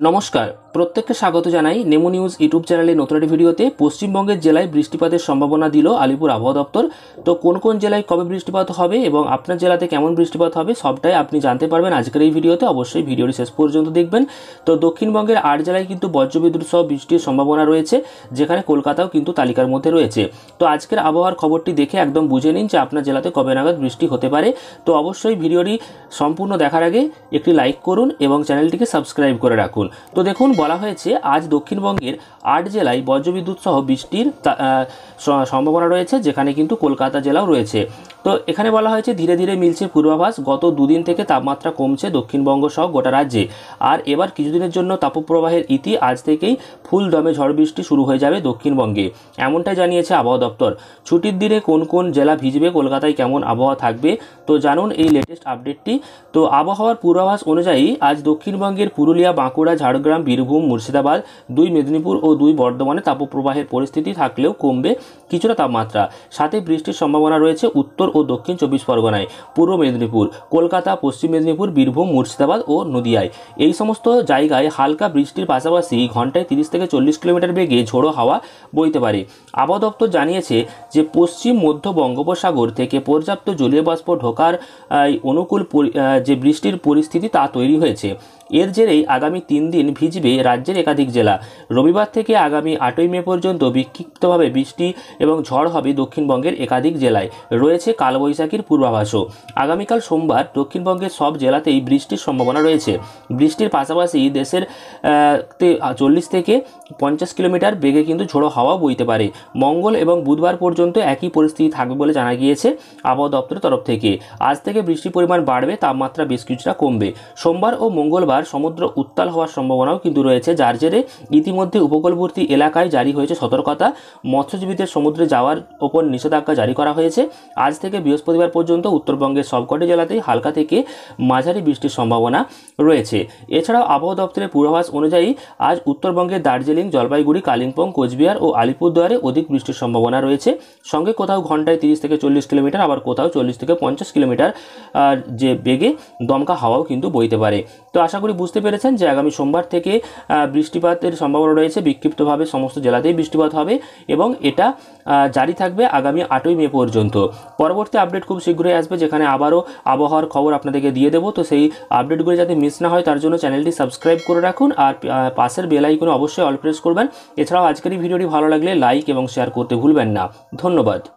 নমস্কার, প্রত্যেককে স্বাগত জানাই নেমো নিউজ ইউটিউব চ্যানেলে নতুন একটি ভিডিওতে। পশ্চিমবঙ্গের জেলায় বৃষ্টিপাতের সম্ভাবনা দিল আলিপুর আবহাওয়া দপ্তর। তো কোন কোন জেলায় কবে বৃষ্টিপাত হবে এবং আপনার জেলাতে কেমন বৃষ্টিপাত হবে সবটাই আপনি জানতে পারবেন আজকের এই ভিডিওতে। অবশ্যই ভিডিওটি শেষ পর্যন্ত দেখবেন। তো দক্ষিণবঙ্গের 8 জেলায় কিন্তু বজ্রবিদ্যুৎ সহ বৃষ্টির সম্ভাবনা রয়েছে, যেখানে কলকাতাও কিন্তু তালিকার মধ্যে রয়েছে। তো আজকের আবহাওয়ার খবরটি দেখে একদম বুঝে নিন যে আপনার জেলাতে কবে নাগাদ বৃষ্টি হতে পারে। তো অবশ্যই ভিডিওটি সম্পূর্ণ দেখার আগে একটি লাইক করুন এবং চ্যানেলটিকে সাবস্ক্রাইব করে রাখুন। তো দেখুন, বলা হয়েছে আজ দক্ষিণবঙ্গের 8 জেলায় বজ্রবিদ্যুৎ সহ বৃষ্টির সম্ভাবনা রয়েছে, যেখানে কিন্তু কলকাতা জেলাও রয়েছে। তো এখানে বলা হয়েছে ধীরে ধীরে মিলছে পূর্বাভাস। গত দুদিন থেকে তাপমাত্রা কমছে দক্ষিণবঙ্গ সহ গোটা রাজ্যে। আর এবার কিছুদিনের জন্য তাপপ্রবাহের ইতি। আজ থেকেই ফুল দমে ঝড় বৃষ্টি শুরু হয়ে যাবে দক্ষিণবঙ্গে, এমনটাই জানিয়েছে আবহাওয়া দপ্তর। ছুটির দিনে কোন কোন জেলা ভিজবে, কলকাতায় কেমন আবহাওয়া থাকবে, তো জানুন এই লেটেস্ট আপডেটটি। তো আবহাওয়ার পূর্বাভাস অনুযায়ী আজ দক্ষিণবঙ্গের পুরুলিয়া, বাঁকুড়া, ঝাড়গ্রাম, বীরভূম, মুর্শিদাবাদ, 2 মেদিনীপুর ও 2 বর্ধমানে তাপপ্রবাহের পরিস্থিতি থাকলেও কমবে কিছুটা তাপমাত্রা। সাথে বৃষ্টির সম্ভাবনা রয়েছে উত্তর ও দক্ষিণ 24 পরগনায়, পূর্ব মেদিনীপুর, কলকাতা, পশ্চিম মেদিনীপুর, বীরভূম, মুর্শিদাবাদ ও নদিয়ায়। এই সমস্ত জায়গায় হালকা বৃষ্টির পাশাপাশি ঘন্টায় 30 থেকে 40 কিলোমিটার বেগে ঝোড়ো হাওয়া বইতে পারে। আবহাওয়া দপ্তর জানিয়েছে যে পশ্চিম মধ্য বঙ্গোপসাগর থেকে পর্যাপ্ত জলীয় বাষ্প ঢোকার অনুকূল যে বৃষ্টির পরিস্থিতি তা তৈরি হয়েছে। এর জেরেই আগামী 3 দিন ভিজবে রাজ্যের একাধিক জেলা। রবিবার থেকে আগামী 8ই মে পর্যন্ত বিক্ষিপ্তভাবে বৃষ্টি এবং ঝড় হবে দক্ষিণবঙ্গের একাধিক জেলায়। রয়েছে কালবৈশাখীর পূর্বাভাসও। আগামীকাল সোমবার দক্ষিণবঙ্গের সব জেলাতেই বৃষ্টির সম্ভাবনা রয়েছে। বৃষ্টির পাশাপাশি দেশের 40 থেকে 50 কিলোমিটার বেগে কিন্তু ঝোড়ো হাওয়া বইতে পারে। মঙ্গল এবং বুধবার পর্যন্ত একই পরিস্থিতি থাকবে বলে জানা গিয়েছে আবহাওয়া দপ্তরের তরফ থেকে। আজ থেকে বৃষ্টির পরিমাণ বাড়বে, তাপমাত্রা বেশ কিছুটা কমবে। সোমবার ও মঙ্গলবার সমুদ্র উত্তাল হওয়ার সম্ভাবনাও কিন্তু রয়েছে, যার জেরে ইতিমধ্যে উপকূলবর্তী এলাকায় জারি হয়েছে সতর্কতা। মৎস্যজীবীদের সমুদ্রে যাওয়ার ওপর নিষেধাজ্ঞা জারি করা হয়েছে। আজ থেকে বৃহস্পতিবার পর্যন্ত উত্তরবঙ্গের সবকটি জেলাতেই হালকা থেকে মাঝারি বৃষ্টির সম্ভাবনা রয়েছে। এছাড়াও আবহাওয়া দপ্তরের পূর্বাভাস অনুযায়ী আজ উত্তরবঙ্গের দার্জিলিং, জলপাইগুড়ি, কালিম্পং, কোচবিহার ও আলিপুরদুয়ারে অধিক বৃষ্টির সম্ভাবনা রয়েছে। সঙ্গে কোথাও ঘন্টায় 30 থেকে 40 কিলোমিটার, আবার কোথাও 40 থেকে 50 কিলোমিটার যে বেগে দমকা হাওয়াও কিন্তু বইতে পারে। তো আশা করি বুঝতে পেরেছেন যে আগামী সোমবার থেকে বৃষ্টিপাতের সম্ভাবনা রয়েছে। বিক্ষিপ্তভাবে সমস্ত জেলাতেই বৃষ্টিপাত হবে এবং এটা জারি থাকবে আগামী 8ই মে পর্যন্ত। পরবর্তী আপডেট খুব শীঘ্রই আসবে, যেখানে আবারও আবহাওয়ার খবর আপনাদেরকে দিয়ে দেবো। তো সেই আপডেটগুলো যাতে মিস না হয় তার জন্য চ্যানেলটি সাবস্ক্রাইব করে রাখুন আর পাশের বেল আইকনে অবশ্যই অল প্রেস করবেন। এছাড়াও আজকের এই ভিডিওটি ভালো লাগলে লাইক এবং শেয়ার করতে ভুলবেন না। ধন্যবাদ।